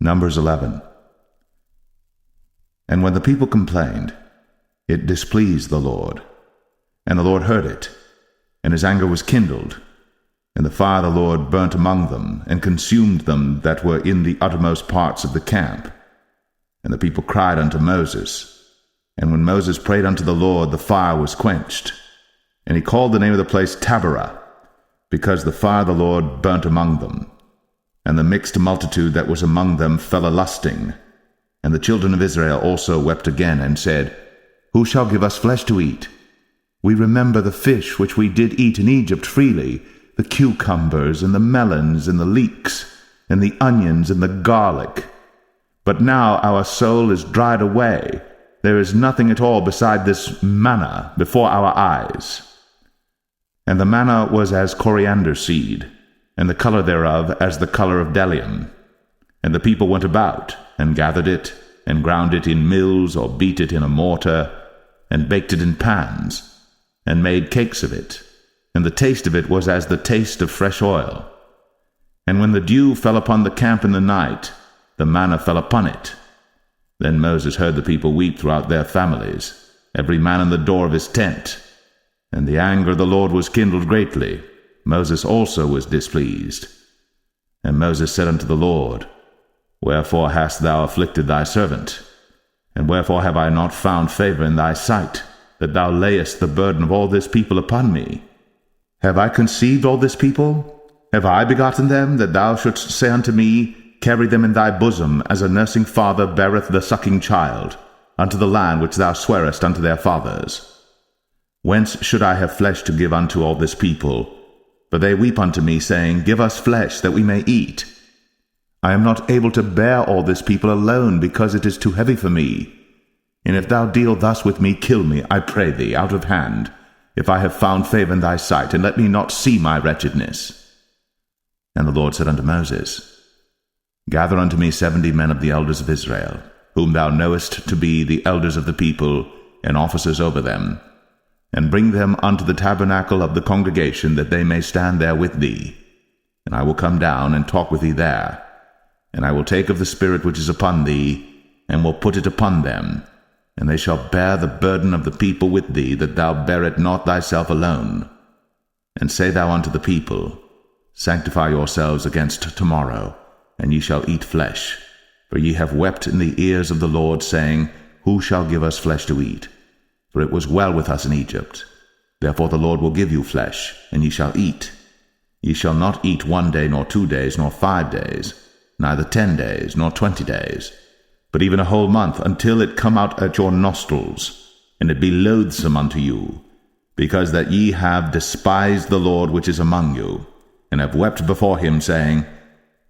Numbers 11. And when the people complained, it displeased the Lord. And the Lord heard it, and his anger was kindled. And the fire of the Lord burnt among them, and consumed them that were in the uttermost parts of the camp. And the people cried unto Moses. And when Moses prayed unto the Lord, the fire was quenched. And he called the name of the place Taberah, because the fire of the Lord burnt among them. And the mixed multitude that was among them fell a-lusting. And the children of Israel also wept again, and said, Who shall give us flesh to eat? We remember the fish which we did eat in Egypt freely, the cucumbers, and the melons, and the leeks, and the onions, and the garlic. But now our soul is dried away. There is nothing at all beside this manna before our eyes. And the manna was as coriander seed, and the color thereof as the color of bdellium. And the people went about, and gathered it, and ground it in mills, or beat it in a mortar, and baked it in pans, and made cakes of it. And the taste of it was as the taste of fresh oil. And when the dew fell upon the camp in the night, the manna fell upon it. Then Moses heard the people weep throughout their families, every man in the door of his tent. And the anger of the Lord was kindled greatly. Moses also was displeased. And Moses said unto the Lord, Wherefore hast thou afflicted thy servant? And wherefore have I not found favor in thy sight, that thou layest the burden of all this people upon me? Have I conceived all this people? Have I begotten them, that thou shouldst say unto me, Carry them in thy bosom, as a nursing father beareth the sucking child, unto the land which thou swarest unto their fathers? Whence should I have flesh to give unto all this people? For they weep unto me, saying, Give us flesh, that we may eat. I am not able to bear all this people alone, because it is too heavy for me. And if thou deal thus with me, kill me, I pray thee, out of hand, if I have found favor in thy sight, and let me not see my wretchedness. And the Lord said unto Moses, Gather unto me 70 men of the elders of Israel, whom thou knowest to be the elders of the people, and officers over them, and bring them unto the tabernacle of the congregation, that they may stand there with thee. And I will come down and talk with thee there. And I will take of the Spirit which is upon thee, and will put it upon them. And they shall bear the burden of the people with thee, that thou bear it not thyself alone. And say thou unto the people, Sanctify yourselves against tomorrow, and ye shall eat flesh. For ye have wept in the ears of the Lord, saying, Who shall give us flesh to eat? For it was well with us in Egypt. Therefore the Lord will give you flesh, and ye shall eat. Ye shall not eat 1 day, nor 2 days, nor 5 days, neither 10 days, nor 20 days, but even a whole month, until it come out at your nostrils, and it be loathsome unto you, because that ye have despised the Lord which is among you, and have wept before him, saying,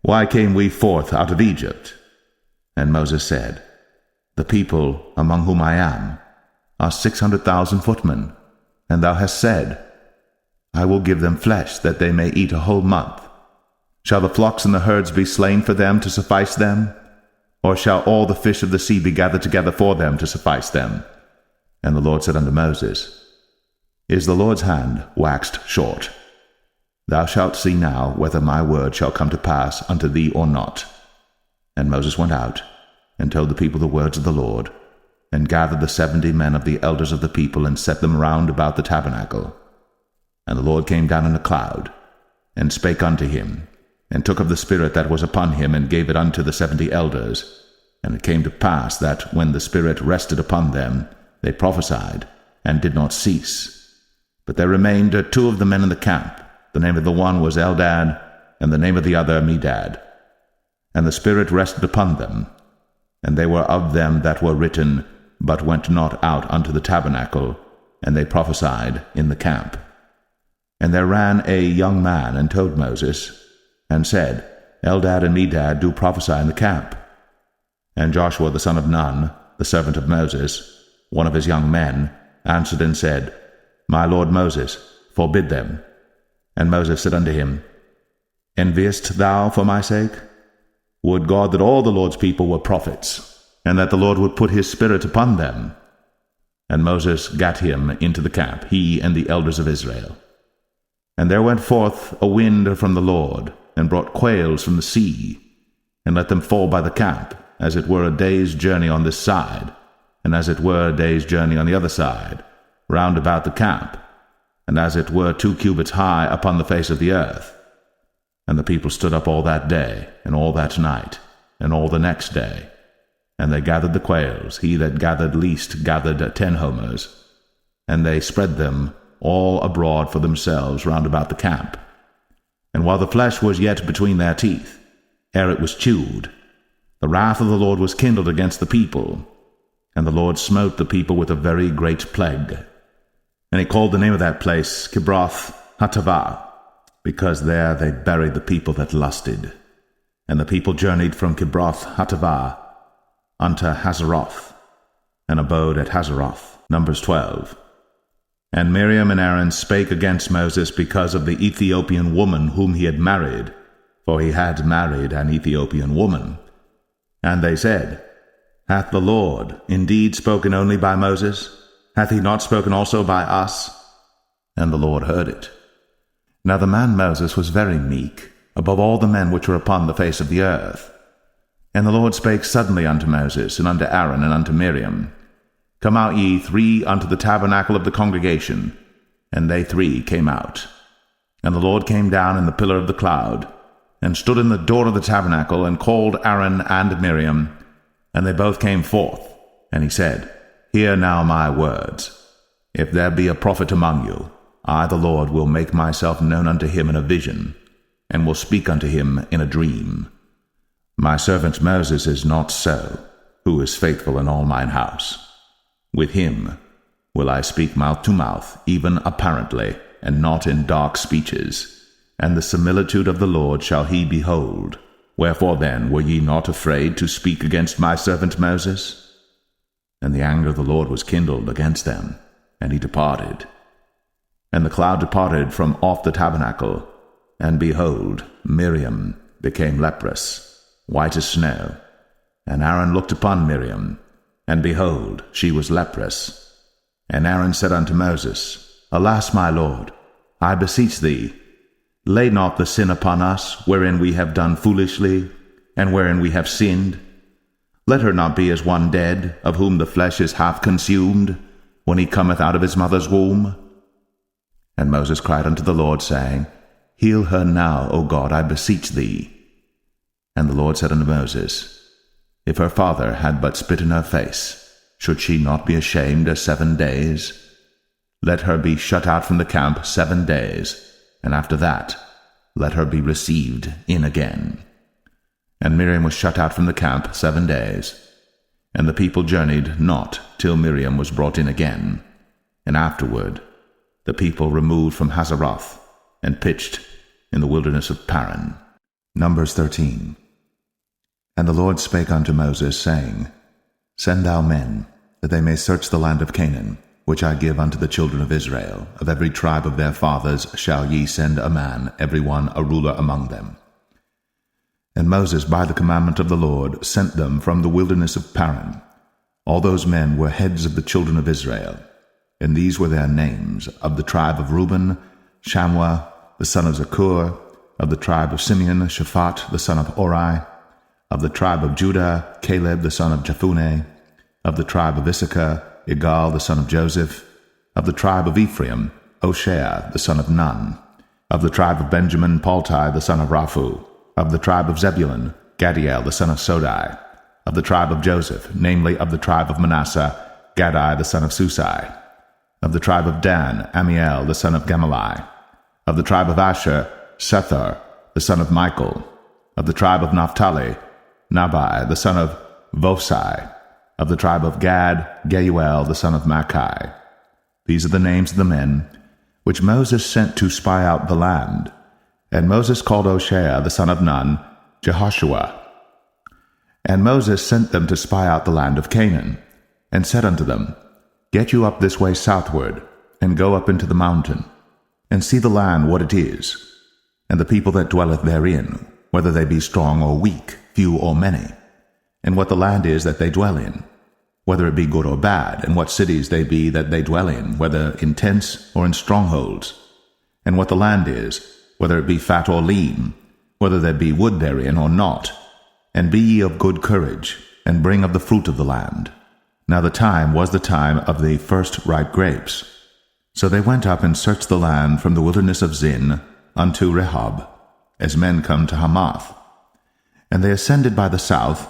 Why came we forth out of Egypt? And Moses said, The people among whom I am are 600,000 footmen, and thou hast said, I will give them flesh, that they may eat a whole month. Shall the flocks and the herds be slain for them to suffice them? Or shall all the fish of the sea be gathered together for them to suffice them? And the Lord said unto Moses, Is the Lord's hand waxed short? Thou shalt see now whether my word shall come to pass unto thee or not. And Moses went out, and told the people the words of the Lord, and gathered the 70 men of the elders of the people, and set them round about the tabernacle. And the Lord came down in a cloud, and spake unto him, and took of the Spirit that was upon him, and gave it unto the 70 elders. And it came to pass that, when the Spirit rested upon them, they prophesied, and did not cease. But there remained 2 of the men in the camp. The name of the one was Eldad, and the name of the other Medad. And the Spirit rested upon them, and they were of them that were written, but went not out unto the tabernacle, and they prophesied in the camp. And there ran a young man, and told Moses, and said, Eldad and Medad do prophesy in the camp. And Joshua the son of Nun, the servant of Moses, one of his young men, answered and said, My lord Moses, forbid them. And Moses said unto him, Enviest thou for my sake? Would God that all the Lord's people were prophets, and that the Lord would put his Spirit upon them. And Moses gat him into the camp, he and the elders of Israel. And there went forth a wind from the Lord, and brought quails from the sea, and let them fall by the camp, as it were a day's journey on this side, and as it were a day's journey on the other side, round about the camp, and as it were 2 cubits high upon the face of the earth. And the people stood up all that day, and all that night, and all the next day. And they gathered the quails. He that gathered least gathered 10 homers. And they spread them all abroad for themselves round about the camp. And while the flesh was yet between their teeth, ere it was chewed, the wrath of the Lord was kindled against the people, and the Lord smote the people with a very great plague. And he called the name of that place Kibroth Hattaavah, because there they buried the people that lusted. And the people journeyed from Kibroth Hattaavah unto Hazeroth, and abode at Hazeroth. Numbers 12. And Miriam and Aaron spake against Moses because of the Ethiopian woman whom he had married, for he had married an Ethiopian woman. And they said, Hath the Lord indeed spoken only by Moses? Hath he not spoken also by us? And the Lord heard it. Now the man Moses was very meek, above all the men which were upon the face of the earth. And the Lord spake suddenly unto Moses, and unto Aaron, and unto Miriam, Come out ye 3 unto the tabernacle of the congregation. And they 3 came out. And the Lord came down in the pillar of the cloud, and stood in the door of the tabernacle, and called Aaron and Miriam. And they both came forth. And he said, Hear now my words. If there be a prophet among you, I the Lord will make myself known unto him in a vision, and will speak unto him in a dream. My servant Moses is not so, who is faithful in all mine house. With him will I speak mouth to mouth, even apparently, and not in dark speeches. And the similitude of the Lord shall he behold. Wherefore then were ye not afraid to speak against my servant Moses? And the anger of the Lord was kindled against them, and he departed. And the cloud departed from off the tabernacle, and behold, Miriam became leprous, white as snow. And Aaron looked upon Miriam, and behold, she was leprous. And Aaron said unto Moses, Alas, my Lord, I beseech thee, lay not the sin upon us, wherein we have done foolishly, and wherein we have sinned. Let her not be as one dead, of whom the flesh is half consumed, when he cometh out of his mother's womb. And Moses cried unto the Lord, saying, Heal her now, O God, I beseech thee. And the Lord said unto Moses, If her father had but spit in her face, should she not be ashamed 7 days? Let her be shut out from the camp 7 days, and after that let her be received in again. And Miriam was shut out from the camp 7 days. And the people journeyed not till Miriam was brought in again. And afterward the people removed from Hazeroth, and pitched in the wilderness of Paran. Numbers 13. And the Lord spake unto Moses, saying, Send thou men, that they may search the land of Canaan, which I give unto the children of Israel. Of every tribe of their fathers shall ye send a man, every one a ruler among them. And Moses, by the commandment of the Lord, sent them from the wilderness of Paran. All those men were heads of the children of Israel. And these were their names: of the tribe of Reuben, Shammua the son of Zakur; of the tribe of Simeon, Shaphat the son of Ori; of the tribe of Judah, Caleb the son of Jephunneh; of the tribe of Issachar, Igal the son of Joseph; of the tribe of Ephraim, Hoshea the son of Nun; of the tribe of Benjamin, Paltai the son of Raphu; of the tribe of Zebulun, Gadiel the son of Sodai; of the tribe of Joseph, namely of the tribe of Manasseh, Gadai the son of Susai; of the tribe of Dan, Amiel the son of Gemalai; of the tribe of Asher, Sethar the son of Michael; of the tribe of Naphtali, Nabai the son of Vosai; of the tribe of Gad, Geuel the son of Machi. These are the names of the men which Moses sent to spy out the land. And Moses called Hoshea the son of Nun, Jehoshua. And Moses sent them to spy out the land of Canaan, and said unto them, Get you up this way southward, and go up into the mountain, and see the land what it is, and the people that dwelleth therein, whether they be strong or weak, few or many, and what the land is that they dwell in, whether it be good or bad, and what cities they be that they dwell in, whether in tents or in strongholds, and what the land is, whether it be fat or lean, whether there be wood therein or not, and be ye of good courage, and bring of the fruit of the land. Now the time was the time of the first ripe grapes. So they went up and searched the land from the wilderness of Zin unto Rehob, as men come to Hamath. And they ascended by the south,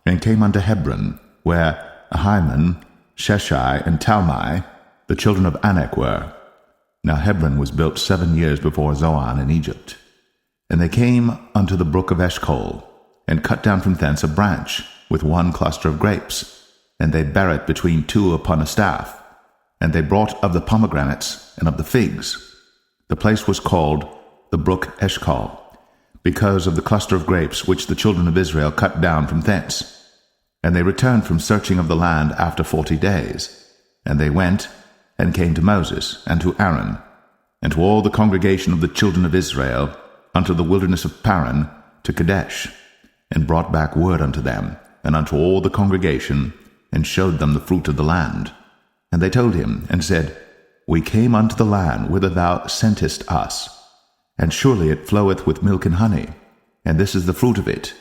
and came unto Hebron, where Ahiman, Sheshai, and Talmai, the children of Anak, were. Now Hebron was built 7 years before Zoan in Egypt. And they came unto the brook of Eshcol, and cut down from thence a branch, with one cluster of grapes, and they bare it between two upon a staff. And they brought of the pomegranates and of the figs. The place was called the brook Eshcol, because of the cluster of grapes which the children of Israel cut down from thence. And they returned from searching of the land after 40 days. And they went and came to Moses and to Aaron, and to all the congregation of the children of Israel, unto the wilderness of Paran, to Kadesh, and brought back word unto them, and unto all the congregation, and showed them the fruit of the land. And they told him, and said, We came unto the land whither thou sentest us, and surely it floweth with milk and honey, and this is the fruit of it.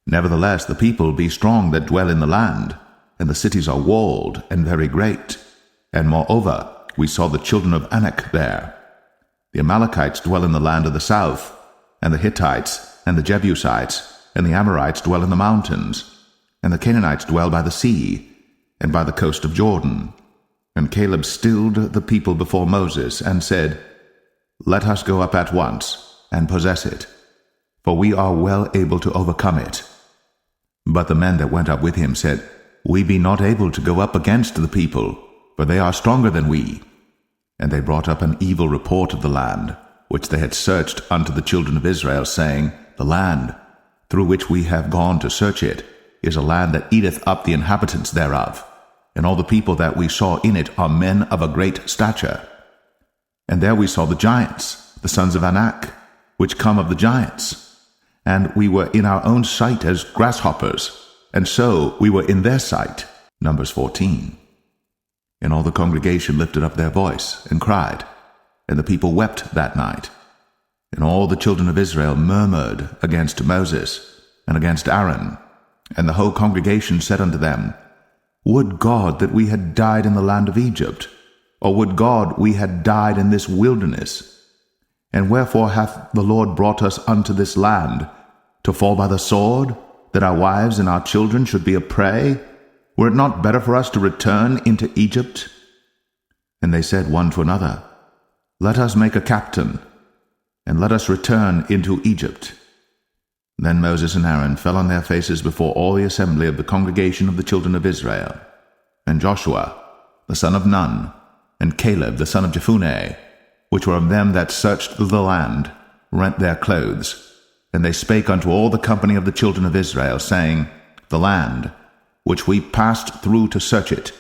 Nevertheless the people be strong that dwell in the land, and the cities are walled and very great. And moreover, we saw the children of Anak there. The Amalekites dwell in the land of the south, and the Hittites, and the Jebusites, and the Amorites dwell in the mountains, and the Canaanites dwell by the sea, and by the coast of Jordan. And Caleb stilled the people before Moses, and said, Let us go up at once, and possess it, for we are well able to overcome it. But the men that went up with him said, We be not able to go up against the people, for they are stronger than we. And they brought up an evil report of the land, which they had searched unto the children of Israel, saying, The land, through which we have gone to search it, is a land that eateth up the inhabitants thereof, and all the people that we saw in it are men of a great stature. And there we saw the giants, the sons of Anak, which come of the giants. And we were in our own sight as grasshoppers, and so we were in their sight. Numbers 14. And all the congregation lifted up their voice, and cried, and the people wept that night. And all the children of Israel murmured against Moses, and against Aaron. And the whole congregation said unto them, Would God that we had died in the land of Egypt, or would God we had died in this wilderness? And wherefore hath the Lord brought us unto this land, to fall by the sword, that our wives and our children should be a prey? Were it not better for us to return into Egypt? And they said one to another, Let us make a captain, and let us return into Egypt. Then Moses and Aaron fell on their faces before all the assembly of the congregation of the children of Israel. And Joshua, the son of Nun, and Caleb, the son of Jephunneh, which were of them that searched the land, rent their clothes. And they spake unto all the company of the children of Israel, saying, The land, which we passed through to search it,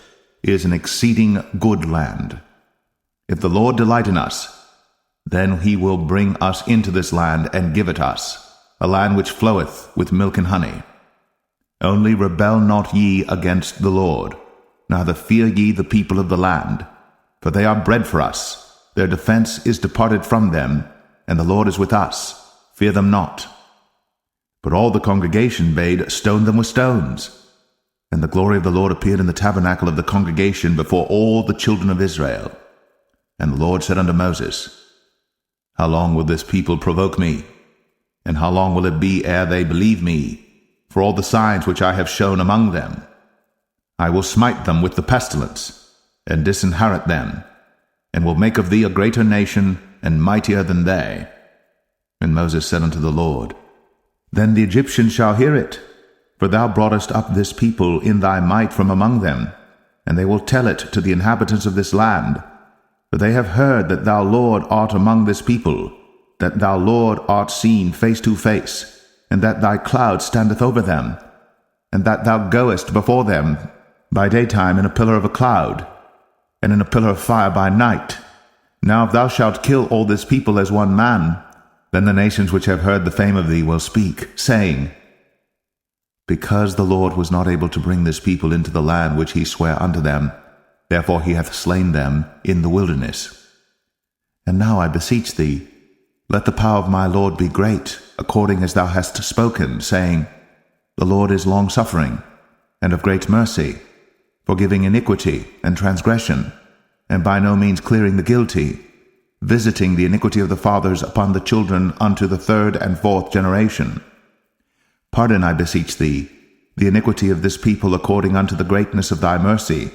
is an exceeding good land. If the Lord delight in us, then he will bring us into this land, and give it us, a land which floweth with milk and honey. Only rebel not ye against the Lord, neither fear ye the people of the land, for they are bread for us. Their defense is departed from them, and the Lord is with us. Fear them not. But all the congregation bade stone them with stones. And the glory of the Lord appeared in the tabernacle of the congregation before all the children of Israel. And the Lord said unto Moses, How long will this people provoke me? And how long will it be ere they believe me, for all the signs which I have shown among them? I will smite them with the pestilence, and disinherit them, and will make of thee a greater nation, and mightier than they. And Moses said unto the Lord, Then the Egyptians shall hear it, for thou broughtest up this people in thy might from among them, and they will tell it to the inhabitants of this land. For they have heard that thou, Lord, art among this people, that thou, Lord, art seen face to face, and that thy cloud standeth over them, and that thou goest before them by daytime in a pillar of a cloud, and in a pillar of fire by night. Now if thou shalt kill all this people as one man, then the nations which have heard the fame of thee will speak, saying, Because the Lord was not able to bring this people into the land which he sware unto them, therefore he hath slain them in the wilderness. And now I beseech thee, let the power of my Lord be great, according as thou hast spoken, saying, The Lord is long-suffering, and of great mercy, forgiving iniquity and transgression, and by no means clearing the guilty, visiting the iniquity of the fathers upon the children unto the third and fourth generation. Pardon, I beseech thee, the iniquity of this people according unto the greatness of thy mercy,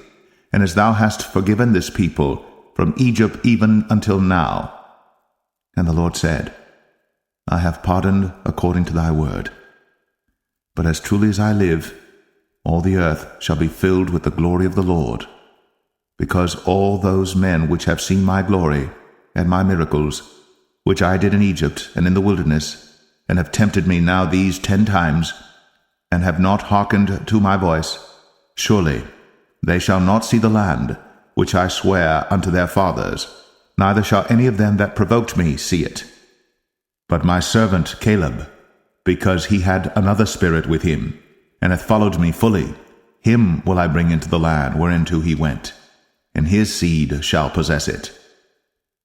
and as thou hast forgiven this people from Egypt even until now. And the Lord said, I have pardoned according to thy word. But as truly as I live, all the earth shall be filled with the glory of the Lord, because all those men which have seen my glory and my miracles, which I did in Egypt and in the wilderness, and have tempted me now these 10 times, and have not hearkened to my voice, surely they shall not see the land which I swear unto their fathers, neither shall any of them that provoked me see it. But my servant Caleb, because he had another spirit with him, and hath followed me fully, him will I bring into the land whereinto he went, and his seed shall possess it.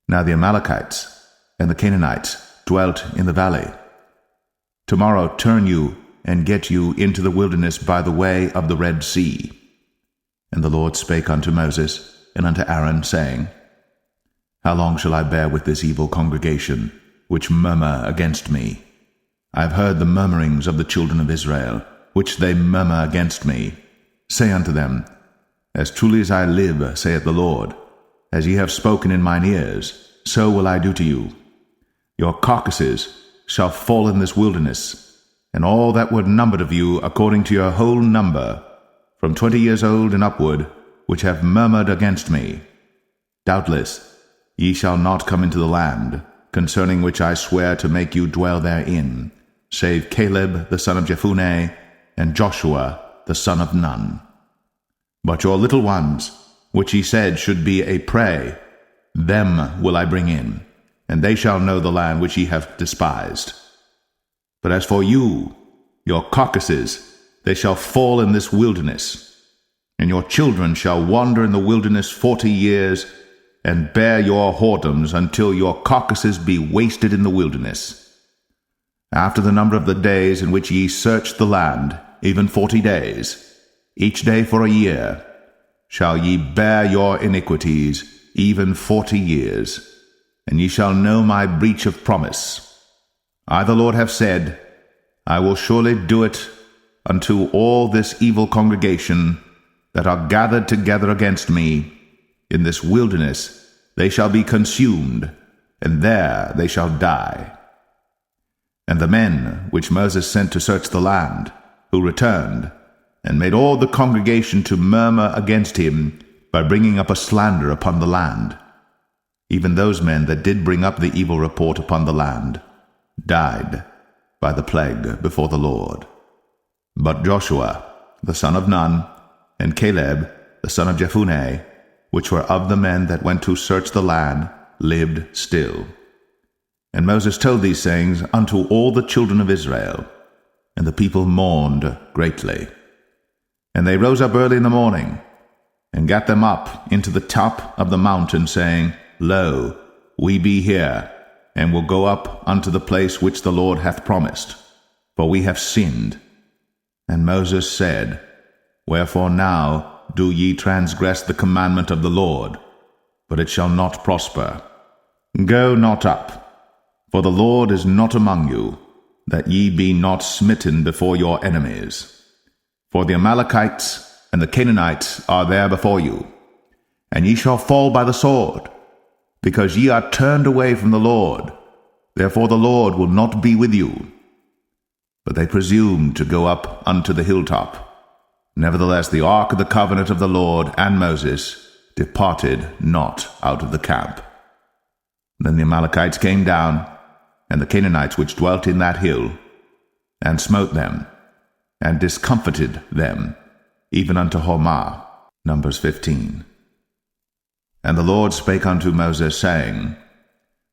Now the Amalekites and the Canaanites dwelt in the valley. Tomorrow turn you and get you into the wilderness by the way of the Red Sea. And the Lord spake unto Moses and unto Aaron, saying, How long shall I bear with this evil congregation, which murmur against me? I have heard the murmurings of the children of Israel, which they murmur against me. Say unto them, As truly as I live, saith the Lord, as ye have spoken in mine ears, so will I do to you. Your carcasses shall fall in this wilderness, and all that were numbered of you according to your whole number, from 20 years old and upward, which have murmured against me. Doubtless ye shall not come into the land, concerning which I swear to make you dwell therein, save Caleb the son of Jephunneh, and Joshua the son of Nun. But your little ones, which ye said should be a prey, them will I bring in, and they shall know the land which ye have despised. But as for you, your carcasses, they shall fall in this wilderness, and your children shall wander in the wilderness 40 years, and bear your whoredoms until your carcasses be wasted in the wilderness. After the number of the days in which ye searched the land, even 40 days, each day for a year, shall ye bear your iniquities, even 40 years, and ye shall know my breach of promise. I the Lord have said, I will surely do it unto all this evil congregation that are gathered together against me. In this wilderness they shall be consumed, and there they shall die. And the men which Moses sent to search the land, who returned, and made all the congregation to murmur against him by bringing up a slander upon the land, even those men that did bring up the evil report upon the land, died by the plague before the Lord. But Joshua the son of Nun, and Caleb the son of Jephunneh, which were of the men that went to search the land, lived still. And Moses told these sayings unto all the children of Israel, and the people mourned greatly. And they rose up early in the morning, and gat them up into the top of the mountain, saying, Lo, we be here, and will go up unto the place which the Lord hath promised, for we have sinned. And Moses said, Wherefore now do ye transgress the commandment of the Lord? But it shall not prosper. Go not up, for the Lord is not among you, that ye be not smitten before your enemies. For the Amalekites and the Canaanites are there before you, and ye shall fall by the sword, because ye are turned away from the Lord. Therefore the Lord will not be with you. But they presumed to go up unto the hilltop. Nevertheless the ark of the covenant of the Lord and Moses departed not out of the camp. Then the Amalekites came down, and the Canaanites which dwelt in that hill, and smote them, and discomfited them, even unto Hormah. Numbers 15. And the Lord spake unto Moses, saying,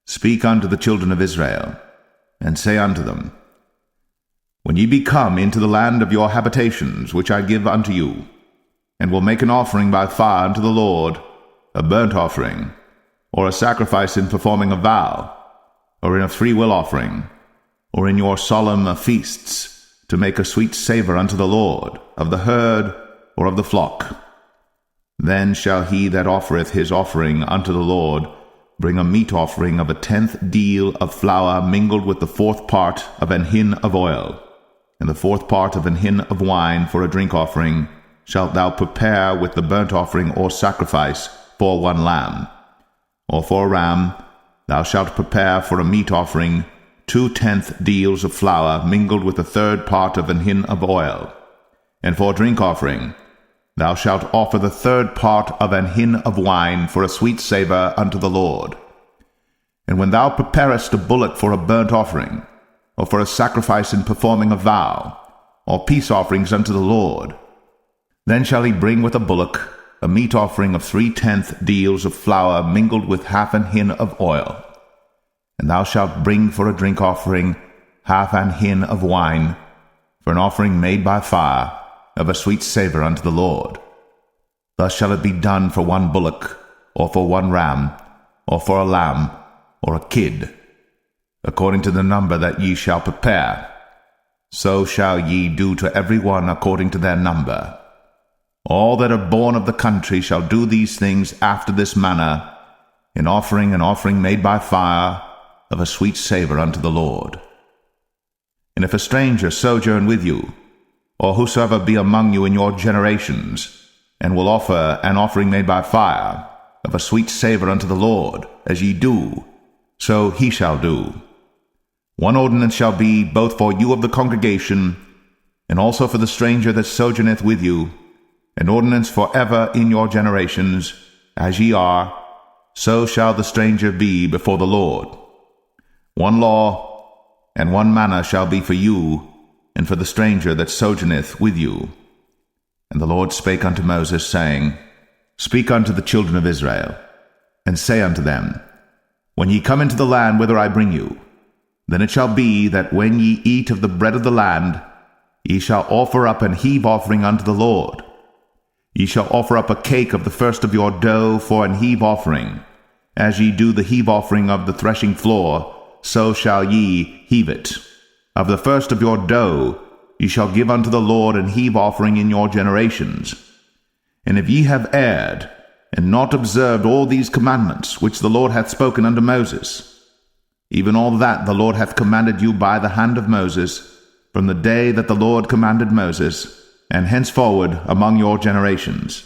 Speak unto the children of Israel, and say unto them, When ye be come into the land of your habitations, which I give unto you, and will make an offering by fire unto the Lord, a burnt offering, or a sacrifice in performing a vow, or in a freewill offering, or in your solemn feasts, to make a sweet savour unto the Lord, of the herd or of the flock. Then shall he that offereth his offering unto the Lord bring a meat offering of 1/10 deal of flour mingled with the 4th part of an hin of oil, and the 4th part of an hin of wine for a drink offering shalt thou prepare with the burnt offering or sacrifice for 1 lamb. Or for a ram thou shalt prepare for a meat offering 2/10 deals of flour mingled with the 3rd part of an hin of oil. And for a drink offering thou shalt offer the 3rd part of an hin of wine for a sweet savour unto the Lord. And when thou preparest a bullock for a burnt offering, or for a sacrifice in performing a vow, or peace offerings unto the Lord, then shall he bring with a bullock a meat offering of 3/10 deals of flour mingled with 1/2 an hin of oil. And thou shalt bring for a drink offering 1/2 an hin of wine, for an offering made by fire, of a sweet savour unto the Lord. Thus shall it be done for 1 bullock, or for 1 ram, or for a lamb, or a kid, according to the number that ye shall prepare. So shall ye do to every one according to their number. All that are born of the country shall do these things after this manner, in offering an offering made by fire, of a sweet savour unto the Lord. And if a stranger sojourn with you, or whosoever be among you in your generations, and will offer an offering made by fire, of a sweet savour unto the Lord, as ye do, so he shall do. 1 ordinance shall be both for you of the congregation, and also for the stranger that sojourneth with you, an ordinance for ever in your generations, as ye are, so shall the stranger be before the Lord. 1 law and 1 manner shall be for you, and for the stranger that sojourneth with you. And the Lord spake unto Moses, saying, Speak unto the children of Israel, and say unto them, When ye come into the land whither I bring you, then it shall be that when ye eat of the bread of the land, ye shall offer up an heave offering unto the Lord. Ye shall offer up a cake of the first of your dough for an heave offering. As ye do the heave offering of the threshing floor, so shall ye heave it. Of the first of your dough ye shall give unto the Lord an heave offering in your generations. And if ye have erred, and not observed all these commandments which the Lord hath spoken unto Moses, even all that the Lord hath commanded you by the hand of Moses, from the day that the Lord commanded Moses, and henceforward among your generations,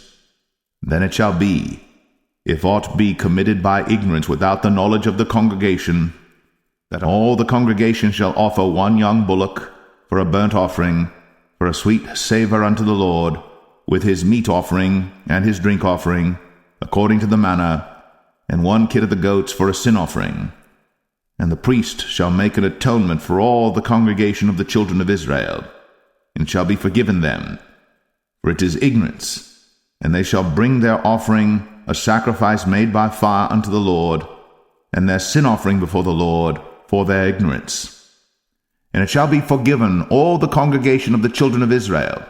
then it shall be, if aught be committed by ignorance without the knowledge of the congregation, that all the congregation shall offer 1 young bullock for a burnt offering, for a sweet savour unto the Lord, with his meat offering and his drink offering, according to the manner, and 1 kid of the goats for a sin offering. And the priest shall make an atonement for all the congregation of the children of Israel, and shall be forgiven them, for it is ignorance. And they shall bring their offering, a sacrifice made by fire unto the Lord, and their sin offering before the Lord, for their ignorance. And it shall be forgiven all the congregation of the children of Israel,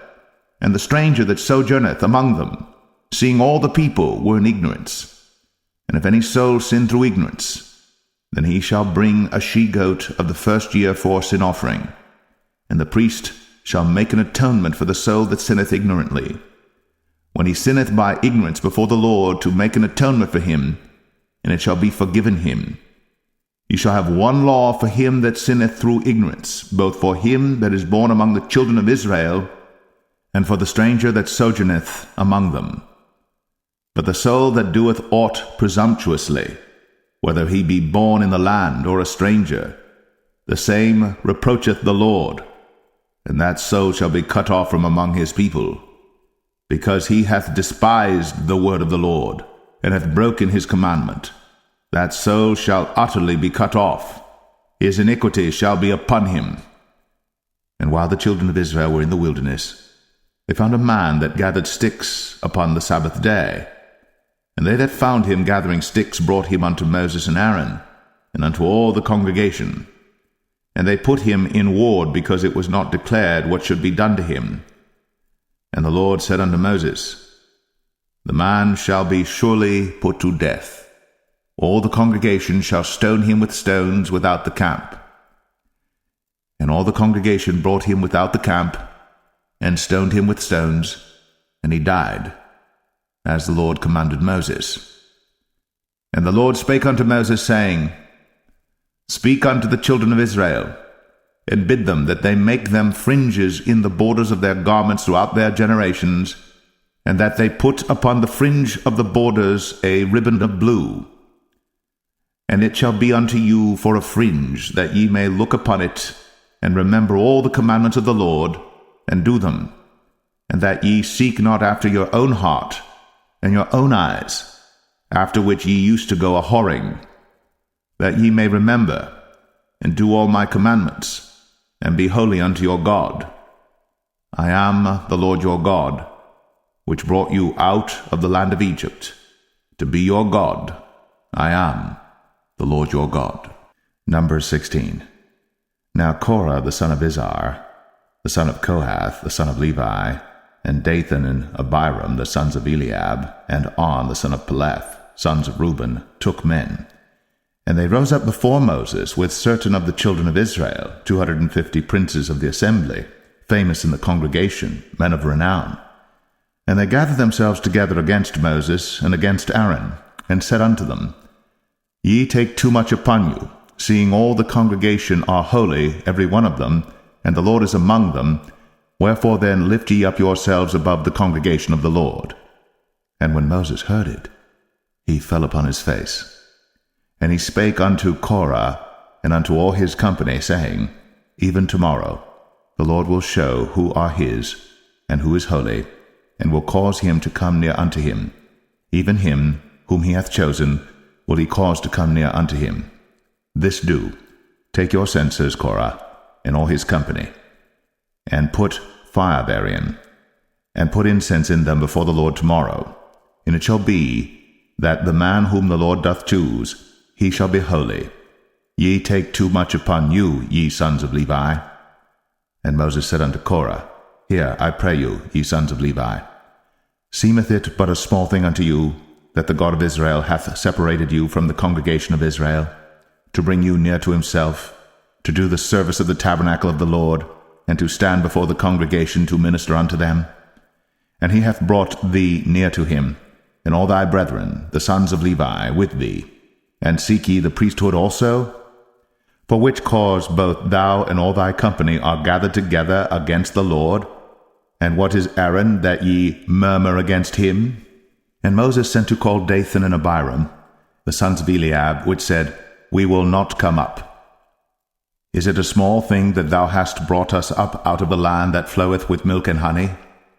and the stranger that sojourneth among them, seeing all the people were in ignorance. And if any soul sin through ignorance, then he shall bring a she-goat of the first year for sin offering, and the priest shall make an atonement for the soul that sinneth ignorantly. When he sinneth by ignorance before the Lord, to make an atonement for him, and it shall be forgiven him. Ye shall have 1 law for him that sinneth through ignorance, both for him that is born among the children of Israel, and for the stranger that sojourneth among them. But the soul that doeth aught presumptuously, whether he be born in the land or a stranger, the same reproacheth the Lord, and that soul shall be cut off from among his people, because he hath despised the word of the Lord, and hath broken his commandment. That soul shall utterly be cut off. His iniquity shall be upon him. And while the children of Israel were in the wilderness, they found a man that gathered sticks upon the Sabbath day. And they that found him gathering sticks brought him unto Moses and Aaron, and unto all the congregation. And they put him in ward, because it was not declared what should be done to him. And the Lord said unto Moses, The man shall be surely put to death. All the congregation shall stone him with stones without the camp. And all the congregation brought him without the camp, and stoned him with stones, and he died, as the Lord commanded Moses. And the Lord spake unto Moses, saying, Speak unto the children of Israel, and bid them that they make them fringes in the borders of their garments throughout their generations, and that they put upon the fringe of the borders a ribbon of blue. And it shall be unto you for a fringe, that ye may look upon it, and remember all the commandments of the Lord, and do them, and that ye seek not after your own heart and your own eyes, after which ye used to go a-whoring, that ye may remember and do all my commandments, and be holy unto your God. I am the Lord your God, which brought you out of the land of Egypt, to be your God. I am the Lord your God. Numbers 16. Now Korah the son of Izhar, the son of Kohath, the son of Levi, and Dathan and Abiram, the sons of Eliab, and On the son of Peleth, sons of Reuben, took men. And they rose up before Moses with certain of the children of Israel, 250 princes of the assembly, famous in the congregation, men of renown. And they gathered themselves together against Moses and against Aaron, and said unto them, Ye take too much upon you, seeing all the congregation are holy, every one of them, and the Lord is among them. Wherefore then lift ye up yourselves above the congregation of the Lord. And when Moses heard it, he fell upon his face. And he spake unto Korah and unto all his company, saying, Even tomorrow the Lord will show who are his, and who is holy, and will cause him to come near unto him. Even him whom he hath chosen will he cause to come near unto him. This do, take your censers, Korah, and all his company, and put fire therein, and put incense in them before the Lord tomorrow. And it shall be, that the man whom the Lord doth choose, he shall be holy. Ye take too much upon you, ye sons of Levi. And Moses said unto Korah, Hear, I pray you, ye sons of Levi. Seemeth it but a small thing unto you, that the God of Israel hath separated you from the congregation of Israel, to bring you near to himself, to do the service of the tabernacle of the Lord, and to stand before the congregation to minister unto them? And he hath brought thee near to him, and all thy brethren, the sons of Levi, with thee. And seek ye the priesthood also? For which cause both thou and all thy company are gathered together against the Lord? And what is Aaron, that ye murmur against him? And Moses sent to call Dathan and Abiram, the sons of Eliab, which said, We will not come up. Is it a small thing that thou hast brought us up out of the land that floweth with milk and honey,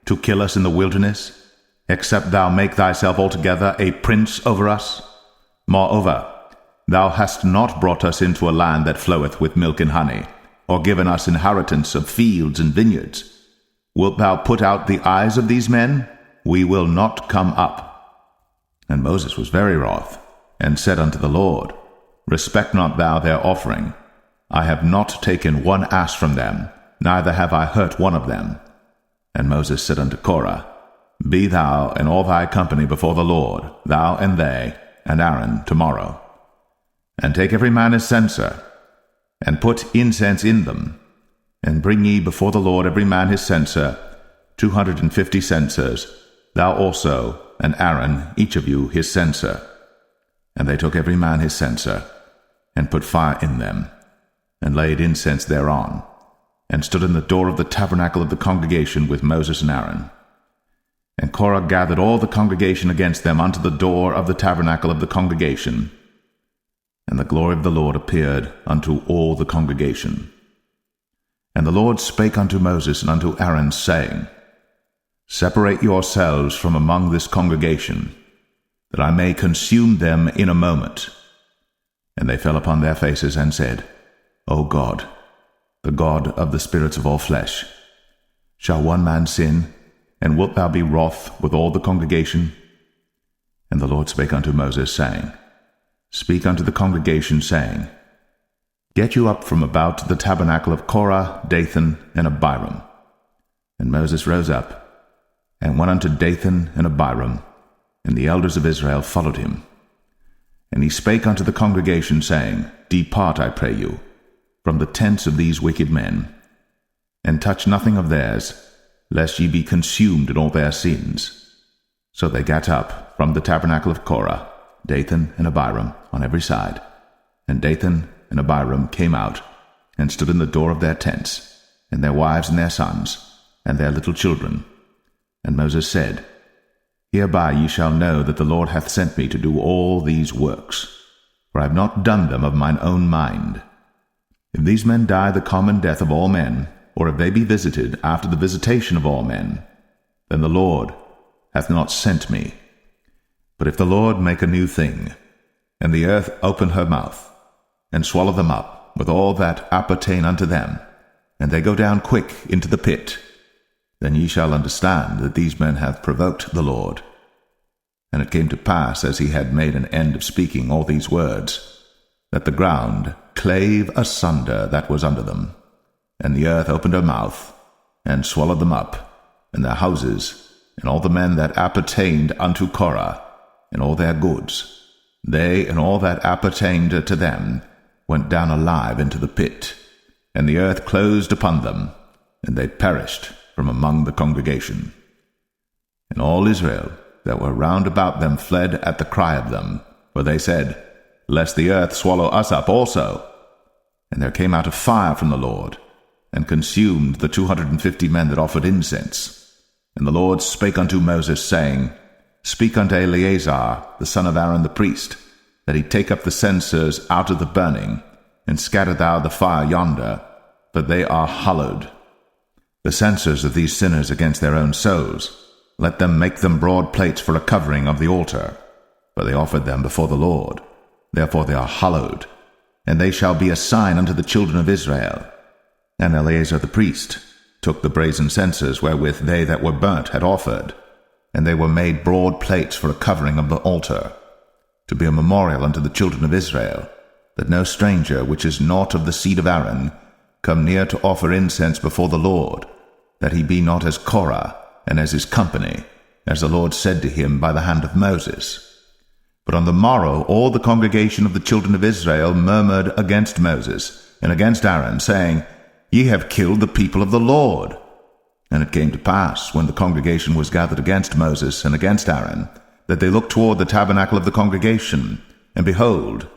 to kill us in the wilderness, except thou make thyself altogether a prince over us? Moreover, thou hast not brought us into a land that floweth with milk and honey, or given us inheritance of fields and vineyards. Wilt thou put out the eyes of these men? We will not come up. And Moses was very wroth, and said unto the Lord, Respect not thou their offering. I have not taken one ass from them, neither have I hurt one of them. And Moses said unto Korah, Be thou and all thy company before the Lord, thou and they, and Aaron tomorrow. And take every man his censer, and put incense in them, and bring ye before the Lord every man his censer, 250 censers, thou also, and Aaron, each of you, his censer. And they took every man his censer, and put fire in them, and laid incense thereon, and stood in the door of the tabernacle of the congregation with Moses and Aaron. And Korah gathered all the congregation against them unto the door of the tabernacle of the congregation. And the glory of the Lord appeared unto all the congregation. And the Lord spake unto Moses and unto Aaron, saying, Separate yourselves from among this congregation, that I may consume them in a moment. And they fell upon their faces and said, O God, the God of the spirits of all flesh, shall one man sin, and wilt thou be wroth with all the congregation? And the Lord spake unto Moses, saying, Speak unto the congregation, saying, Get you up from about the tabernacle of Korah, Dathan, and Abiram. And Moses rose up, and went unto Dathan and Abiram, and the elders of Israel followed him. And he spake unto the congregation, saying, Depart, I pray you, from the tents of these wicked men, and touch nothing of theirs, lest ye be consumed in all their sins. So they gat up from the tabernacle of Korah, Dathan and Abiram on every side. And Dathan and Abiram came out, and stood in the door of their tents, and their wives and their sons, and their little children. And Moses said, Hereby ye shall know that the Lord hath sent me to do all these works, for I have not done them of mine own mind. If these men die the common death of all men, or if they be visited after the visitation of all men, then the Lord hath not sent me. But if the Lord make a new thing, and the earth open her mouth, and swallow them up with all that appertain unto them, and they go down quick into the pit, then ye shall understand that these men have provoked the Lord. And it came to pass, as he had made an end of speaking all these words, that the ground clave asunder that was under them, and the earth opened her mouth, and swallowed them up, and their houses, and all the men that appertained unto Korah, and all their goods. They and all that appertained to them went down alive into the pit, and the earth closed upon them, and they perished from among the congregation. And all Israel that were round about them fled at the cry of them, for they said, Lest the earth swallow us up also. And there came out a fire from the Lord, and consumed the 250 men that offered incense. And the Lord spake unto Moses, saying, Speak unto Eleazar, the son of Aaron the priest, that he take up the censers out of the burning, and scatter thou the fire yonder, for they are hallowed. The censers of these sinners against their own souls, let them make them broad plates for a covering of the altar, for they offered them before the Lord. Therefore they are hallowed, and they shall be a sign unto the children of Israel. And Eleazar the priest took the brazen censers wherewith they that were burnt had offered, and they were made broad plates for a covering of the altar, to be a memorial unto the children of Israel, that no stranger which is not of the seed of Aaron come near to offer incense before the Lord, that he be not as Korah and as his company, as the Lord said to him by the hand of Moses. But on the morrow all the congregation of the children of Israel murmured against Moses and against Aaron, saying, Ye have killed the people of the Lord. And it came to pass, when the congregation was gathered against Moses and against Aaron, that they looked toward the tabernacle of the congregation, and behold,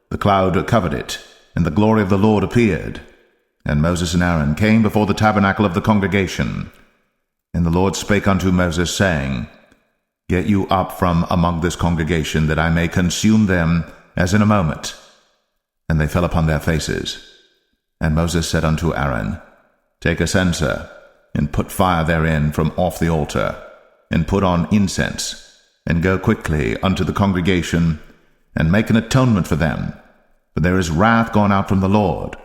the cloud covered it, and the glory of the Lord appeared. And Moses and Aaron came before the tabernacle of the congregation. And the Lord spake unto Moses, saying, Get you up from among this congregation, that I may consume them as in a moment. And they fell upon their faces. And Moses said unto Aaron, Take a censer, and put fire therein from off the altar, and put on incense, and go quickly unto the congregation, and make an atonement for them. For there is wrath gone out from the Lord,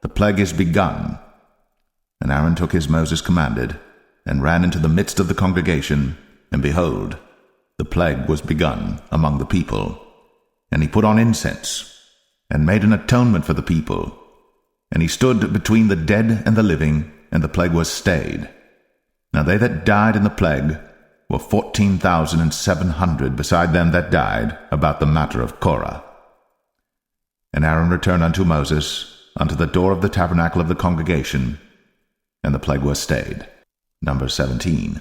the plague is begun. And Aaron took as Moses commanded, and ran into the midst of the congregation, and behold, the plague was begun among the people. And he put on incense, and made an atonement for the people. And he stood between the dead and the living, and the plague was stayed. Now they that died in the plague were 14,700, beside them that died about the matter of Korah. And Aaron returned unto Moses, unto the door of the tabernacle of the congregation, and the plague was stayed. Numbers 17.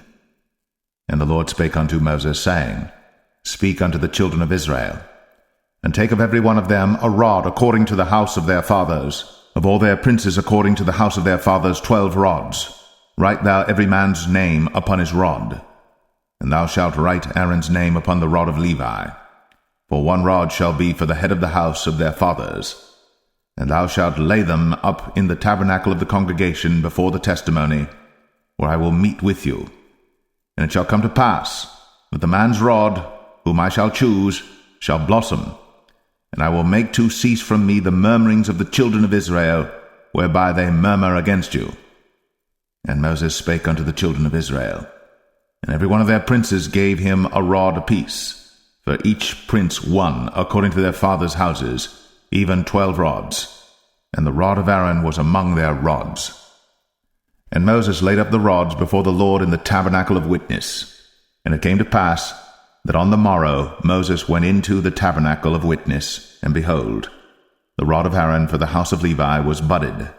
And the Lord spake unto Moses, saying, Speak unto the children of Israel, and take of every one of them a rod according to the house of their fathers, of all their princes according to the house of their fathers 12 rods. Write thou every man's name upon his rod. And thou shalt write Aaron's name upon the rod of Levi. For 1 rod shall be for the head of the house of their fathers. And thou shalt lay them up in the tabernacle of the congregation before the testimony, where I will meet with you. And it shall come to pass that the man's rod, whom I shall choose, shall blossom, and I will make to cease from me the murmurings of the children of Israel, whereby they murmur against you. And Moses spake unto the children of Israel, and every one of their princes gave him a rod apiece, for each prince 1 according to their fathers' houses, even 12 rods, and the rod of Aaron was among their rods. And Moses laid up the rods before the Lord in the tabernacle of witness. And it came to pass that on the morrow Moses went into the tabernacle of witness, and behold, The rod of Aaron for the house of Levi was budded,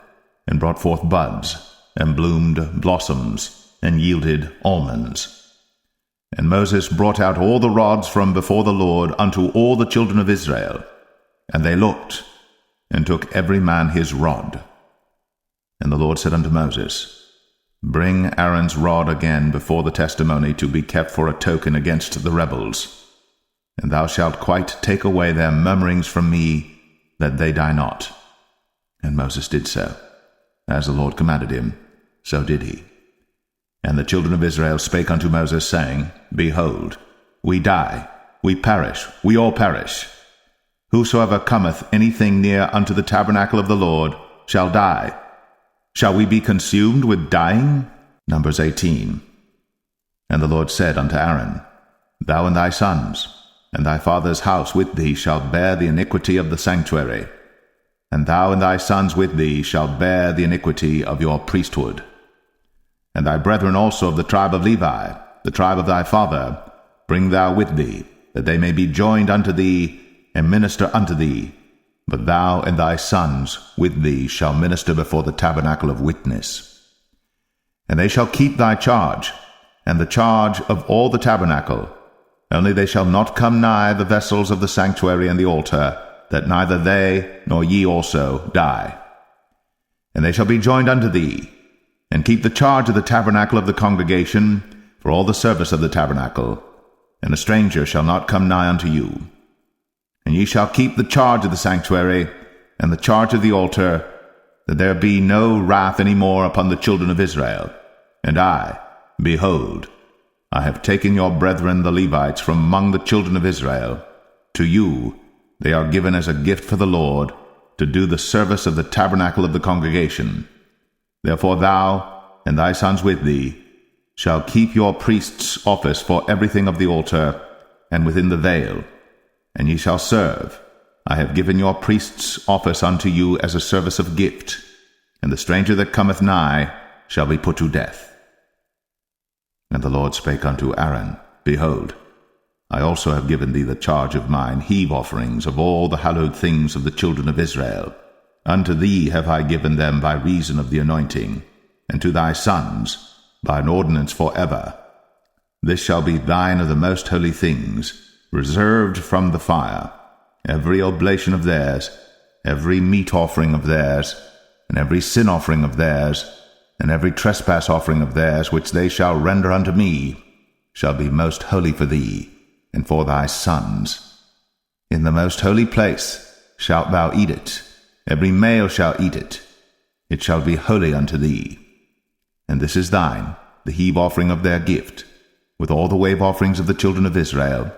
and brought forth buds, and bloomed blossoms, and yielded almonds. And Moses brought out all the rods from before the Lord unto all the children of Israel. And they looked, and took every man his rod. And the Lord said unto Moses, Bring Aaron's rod again before the testimony to be kept for a token against the rebels. And thou shalt quite take away their murmurings from me, that they die not. And Moses did so. As the Lord commanded him, so did he. And the children of Israel spake unto Moses, saying, Behold, we die, we perish, we all perish. Whosoever cometh anything near unto the tabernacle of the Lord shall die. Shall we be consumed with dying? Numbers 18. And the Lord said unto Aaron, Thou and thy sons, and thy father's house with thee shall bear the iniquity of the sanctuary, and thou and thy sons with thee shall bear the iniquity of your priesthood. And thy brethren also of the tribe of Levi, the tribe of thy father, bring thou with thee, that they may be joined unto thee, and minister unto thee. But thou and thy sons with thee shall minister before the tabernacle of witness. And they shall keep thy charge, and the charge of all the tabernacle. Only they shall not come nigh the vessels of the sanctuary and the altar, that neither they nor ye also die. And they shall be joined unto thee, and keep the charge of the tabernacle of the congregation, for all the service of the tabernacle, and a stranger shall not come nigh unto you. And ye shall keep the charge of the sanctuary, and the charge of the altar, that there be no wrath any more upon the children of Israel. And I, behold, I have taken your brethren the Levites from among the children of Israel. To you they are given as a gift for the Lord, to do the service of the tabernacle of the congregation. Therefore thou and thy sons with thee shall keep your priest's office for everything of the altar, and within the veil, and ye shall serve. I have given your priest's office unto you as a service of gift, and the stranger that cometh nigh shall be put to death. And the Lord spake unto Aaron, Behold, I also have given thee the charge of mine heave offerings of all the hallowed things of the children of Israel. Unto thee have I given them by reason of the anointing, and to thy sons by an ordinance for ever. This shall be thine of the most holy things, reserved from the fire, every oblation of theirs, every meat offering of theirs, and every sin offering of theirs, and every trespass offering of theirs, which they shall render unto me, shall be most holy for thee, and for thy sons. In the most holy place shalt thou eat it, every male shall eat it. It shall be holy unto thee. And this is thine, the heave offering of their gift, with all the wave offerings of the children of Israel.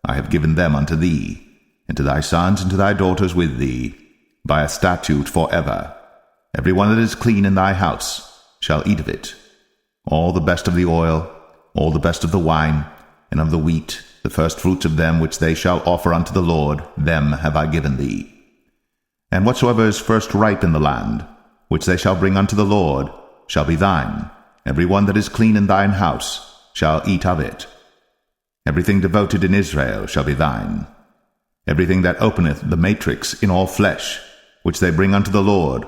I have given them unto thee, and to thy sons and to thy daughters with thee, by a statute for ever. Every one that is clean in thy house shall eat of it. All the best of the oil, all the best of the wine, and of the wheat, the first fruits of them which they shall offer unto the Lord, them have I given thee. And whatsoever is first ripe in the land, which they shall bring unto the Lord, shall be thine. Every one that is clean in thine house shall eat of it. Everything devoted in Israel shall be thine. Everything that openeth the matrix in all flesh, which they bring unto the Lord,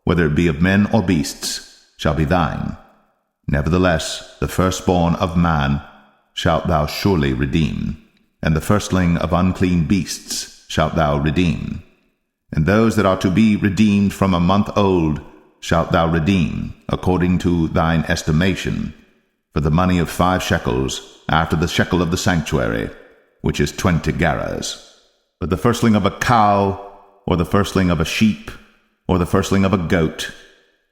whether it be of men or beasts, shall be thine. Nevertheless, the firstborn of man shalt thou surely redeem, and the firstling of unclean beasts shalt thou redeem. And those that are to be redeemed from a month old shalt thou redeem, according to thine estimation, for the money of 5 shekels, after the shekel of the sanctuary, which is 20 gerahs. But the firstling of a cow, or the firstling of a sheep, or the firstling of a goat,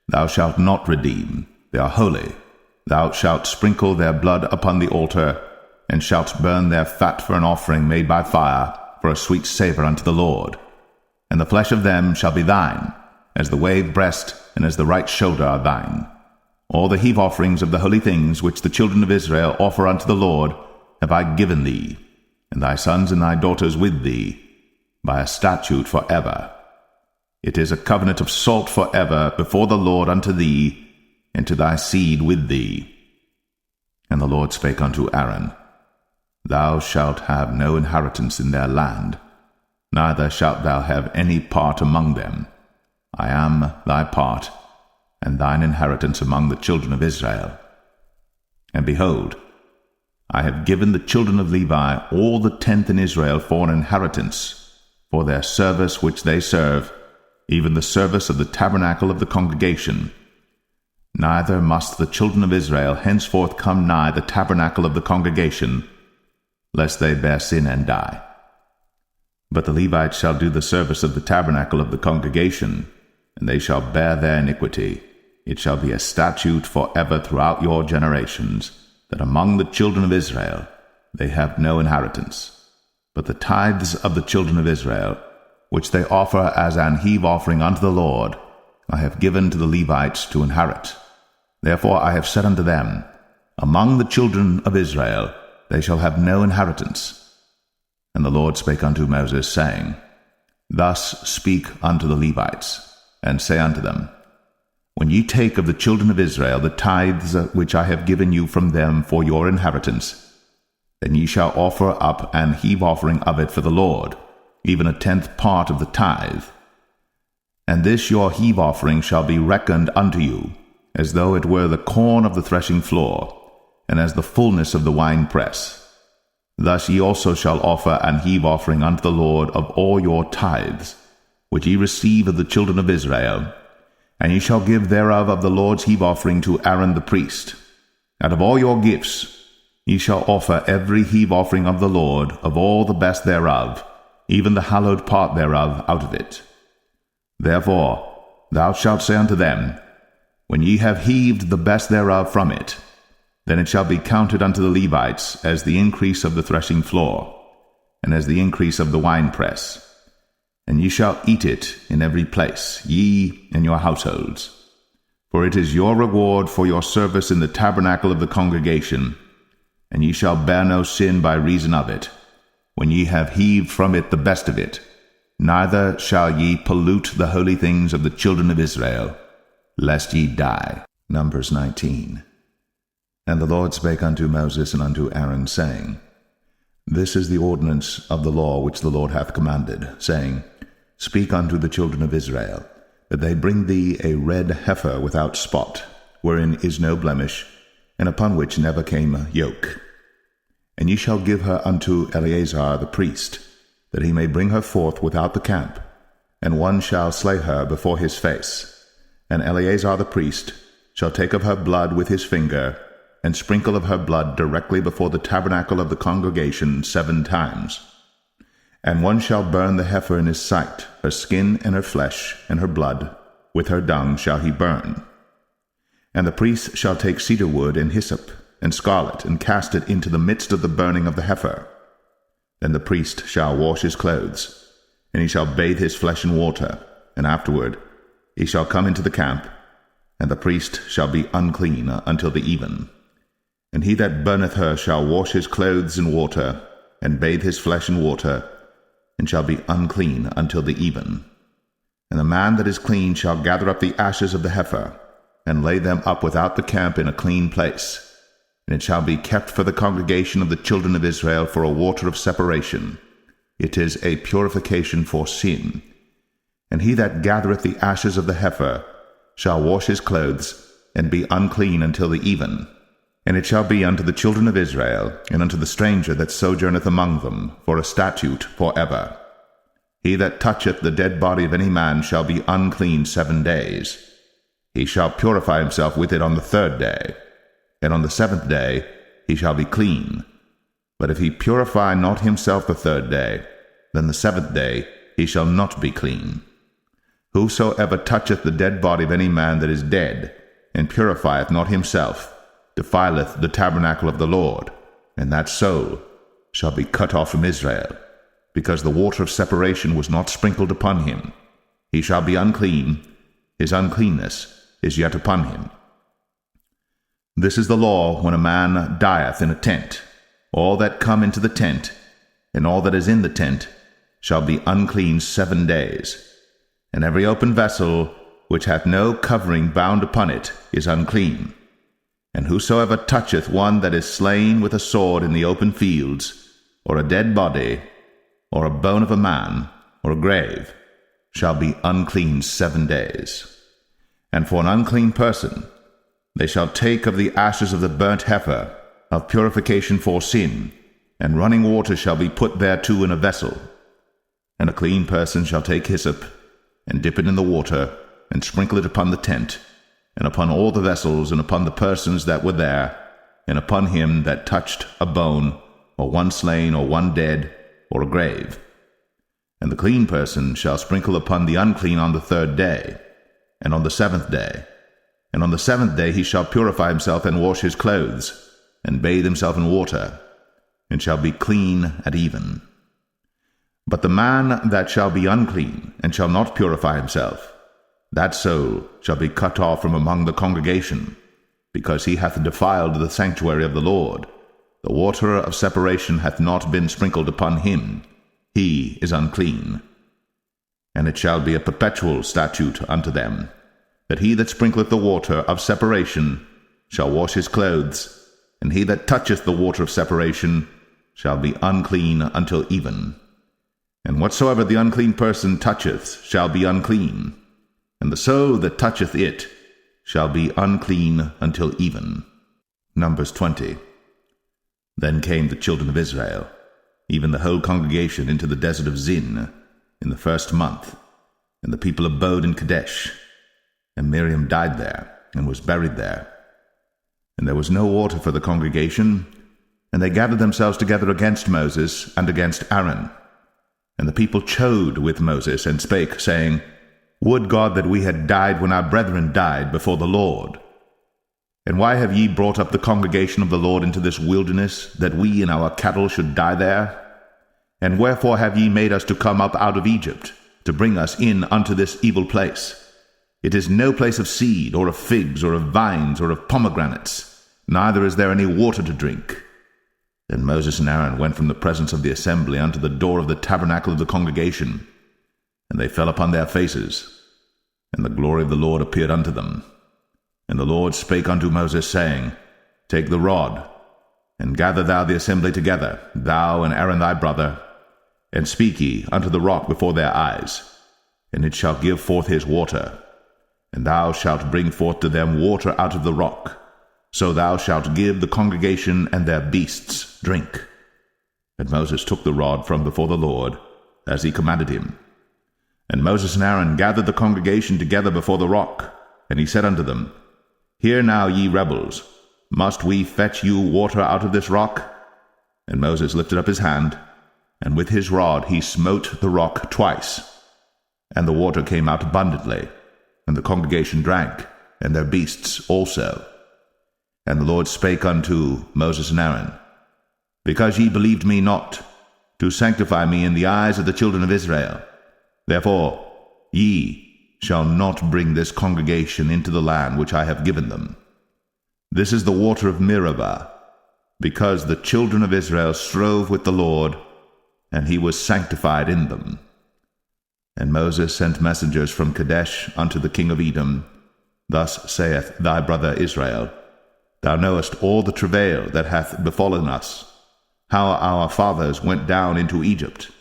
thou shalt not redeem. They are holy. Thou shalt sprinkle their blood upon the altar, and shalt burn their fat for an offering made by fire, for a sweet savour unto the Lord. And the flesh of them shall be thine, as the wave breast and as the right shoulder are thine. All the heave offerings of the holy things which the children of Israel offer unto the Lord have I given thee, and thy sons and thy daughters with thee, by a statute for ever. It is a covenant of salt for ever before the Lord unto thee, and to thy seed with thee. And the Lord spake unto Aaron, Thou shalt have no inheritance in their land, neither shalt thou have any part among them. I am thy part, and thine inheritance among the children of Israel. And behold, I have given the children of Levi all the tenth in Israel for an inheritance, for their service which they serve, even the service of the tabernacle of the congregation. Neither must the children of Israel henceforth come nigh the tabernacle of the congregation, lest they bear sin and die. But the Levites shall do the service of the tabernacle of the congregation, and they shall bear their iniquity. It shall be a statute forever throughout your generations, that among the children of Israel they have no inheritance. But the tithes of the children of Israel, which they offer as an heave offering unto the Lord, I have given to the Levites to inherit. Therefore I have said unto them, Among the children of Israel they shall have no inheritance. And the Lord spake unto Moses, saying, Thus speak unto the Levites, and say unto them, When ye take of the children of Israel the tithes which I have given you from them for your inheritance, then ye shall offer up an heave offering of it for the Lord, even a tenth part of the tithe. And this your heave offering shall be reckoned unto you, as though it were the corn of the threshing floor, and as the fullness of the winepress. Thus ye also shall offer an heave offering unto the Lord of all your tithes, which ye receive of the children of Israel, and ye shall give thereof of the Lord's heave offering to Aaron the priest. Out of all your gifts ye shall offer every heave offering of the Lord of all the best thereof, even the hallowed part thereof out of it. Therefore thou shalt say unto them, When ye have heaved the best thereof from it, then it shall be counted unto the Levites as the increase of the threshing floor, and as the increase of the winepress. And ye shall eat it in every place, ye and your households. For it is your reward for your service in the tabernacle of the congregation, and ye shall bear no sin by reason of it, when ye have heaved from it the best of it. Neither shall ye pollute the holy things of the children of Israel, lest ye die. Numbers 19. And the Lord spake unto Moses and unto Aaron, saying, This is the ordinance of the law which the Lord hath commanded, saying, Speak unto the children of Israel, that they bring thee a red heifer without spot, wherein is no blemish, and upon which never came a yoke. And ye shall give her unto Eleazar the priest, that he may bring her forth without the camp, and one shall slay her before his face. And Eleazar the priest shall take of her blood with his finger, and sprinkle of her blood directly before the tabernacle of the congregation 7 times. And one shall burn the heifer in his sight, her skin and her flesh and her blood, with her dung shall he burn. And the priest shall take cedar wood and hyssop and scarlet, and cast it into the midst of the burning of the heifer. Then the priest shall wash his clothes, and he shall bathe his flesh in water, and afterward he shall come into the camp, and the priest shall be unclean until the even. And he that burneth her shall wash his clothes in water, and bathe his flesh in water, and shall be unclean until the even. And the man that is clean shall gather up the ashes of the heifer, and lay them up without the camp in a clean place. And it shall be kept for the congregation of the children of Israel for a water of separation. It is a purification for sin. And he that gathereth the ashes of the heifer shall wash his clothes, and be unclean until the even. And it shall be unto the children of Israel, and unto the stranger that sojourneth among them, for a statute forever. He that toucheth the dead body of any man shall be unclean 7 days. He shall purify himself with it on the 3rd day, and on the 7th day he shall be clean. But if he purify not himself the 3rd day, then the 7th day he shall not be clean. Whosoever toucheth the dead body of any man that is dead, and purifieth not himself, defileth the tabernacle of the Lord, and that soul shall be cut off from Israel, because the water of separation was not sprinkled upon him. He shall be unclean, his uncleanness is yet upon him. This is the law when a man dieth in a tent. All that come into the tent, and all that is in the tent, shall be unclean 7 days. And every open vessel which hath no covering bound upon it is unclean. And whosoever toucheth one that is slain with a sword in the open fields, or a dead body, or a bone of a man, or a grave, shall be unclean 7 days. And for an unclean person, they shall take of the ashes of the burnt heifer of purification for sin, and running water shall be put thereto in a vessel. And a clean person shall take hyssop, and dip it in the water, and sprinkle it upon the tent, and upon all the vessels, and upon the persons that were there, and upon him that touched a bone, or one slain, or one dead, or a grave. And the clean person shall sprinkle upon the unclean on the 3rd day, and on the 7th day. And on the 7th day he shall purify himself, and wash his clothes, and bathe himself in water, and shall be clean at even. But the man that shall be unclean, and shall not purify himself, that soul shall be cut off from among the congregation, because he hath defiled the sanctuary of the Lord. The water of separation hath not been sprinkled upon him. He is unclean. And it shall be a perpetual statute unto them, that he that sprinkleth the water of separation shall wash his clothes, and he that toucheth the water of separation shall be unclean until even. And whatsoever the unclean person toucheth shall be unclean, and the soul that toucheth it shall be unclean until even. Numbers 20. Then came the children of Israel, even the whole congregation, into the desert of Zin, in the 1st month, and the people abode in Kadesh. And Miriam died there, and was buried there. And there was no water for the congregation, and they gathered themselves together against Moses and against Aaron. And the people chode with Moses, and spake, saying, Would God that we had died when our brethren died before the Lord! And why have ye brought up the congregation of the Lord into this wilderness, that we and our cattle should die there? And wherefore have ye made us to come up out of Egypt, to bring us in unto this evil place? It is no place of seed, or of figs, or of vines, or of pomegranates, neither is there any water to drink. Then Moses and Aaron went from the presence of the assembly unto the door of the tabernacle of the congregation, and they fell upon their faces, and the glory of the Lord appeared unto them. And the Lord spake unto Moses, saying, Take the rod, and gather thou the assembly together, thou and Aaron thy brother, and speak ye unto the rock before their eyes, and it shall give forth his water. And thou shalt bring forth to them water out of the rock, so thou shalt give the congregation and their beasts drink. And Moses took the rod from before the Lord, as he commanded him. And Moses and Aaron gathered the congregation together before the rock, and he said unto them, Hear now, ye rebels, must we fetch you water out of this rock? And Moses lifted up his hand, and with his rod he smote the rock twice, and the water came out abundantly, and the congregation drank, and their beasts also. And the Lord spake unto Moses and Aaron, Because ye believed me not, to sanctify me in the eyes of the children of Israel, therefore ye shall not bring this congregation into the land which I have given them. This is the water of Meribah, because the children of Israel strove with the Lord, and he was sanctified in them. And Moses sent messengers from Kadesh unto the king of Edom. Thus saith thy brother Israel, Thou knowest all the travail that hath befallen us, how our fathers went down into Egypt.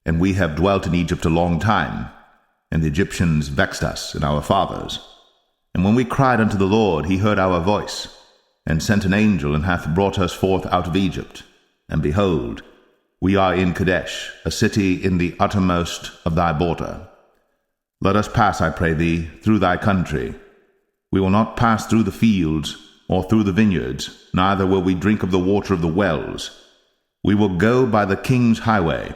And we have dwelt in Egypt a long time, and the Egyptians vexed us and our fathers. And when we cried unto the Lord, he heard our voice, and sent an angel, and hath brought us forth out of Egypt. And behold, we are in Kadesh, a city in the uttermost of thy border. Let us pass, I pray thee, through thy country. We will not pass through the fields, or through the vineyards, neither will we drink of the water of the wells. We will go by the king's highway.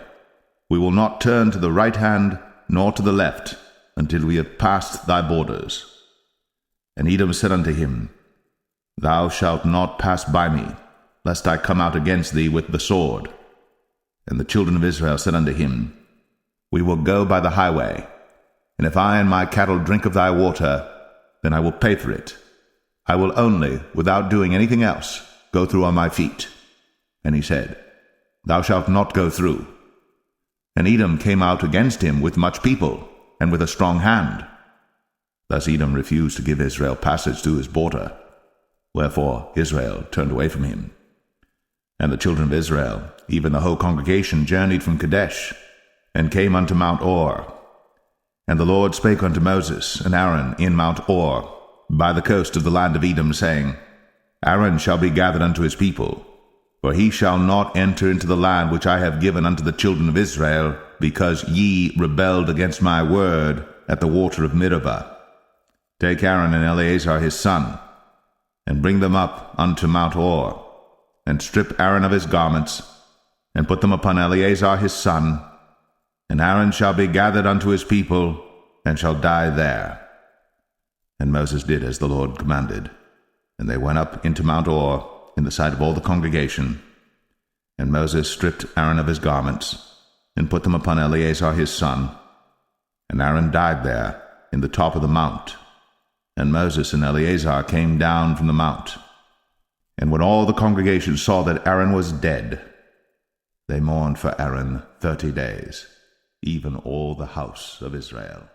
We will not turn to the right hand, nor to the left, until we have passed thy borders. And Edom said unto him, Thou shalt not pass by me, lest I come out against thee with the sword. And the children of Israel said unto him, We will go by the highway, and if I and my cattle drink of thy water, then I will pay for it. I will only, without doing anything else, go through on my feet. And he said, Thou shalt not go through. And Edom came out against him with much people, and with a strong hand. Thus Edom refused to give Israel passage to his border. Wherefore Israel turned away from him. And the children of Israel, even the whole congregation, journeyed from Kadesh, and came unto Mount Or. And the Lord spake unto Moses and Aaron in Mount Or, by the coast of the land of Edom, saying, Aaron shall be gathered unto his people, for he shall not enter into the land which I have given unto the children of Israel, because ye rebelled against my word at the water of Meribah. Take Aaron and Eleazar his son, and bring them up unto Mount Or, and strip Aaron of his garments, and put them upon Eleazar his son, and Aaron shall be gathered unto his people, and shall die there. And Moses did as the Lord commanded, and they went up into Mount Or in the sight of all the congregation. And Moses stripped Aaron of his garments, and put them upon Eleazar his son, and Aaron died there in the top of the mount. And Moses and Eleazar came down from the mount. And when all the congregation saw that Aaron was dead, they mourned for Aaron 30 days, even all the house of Israel.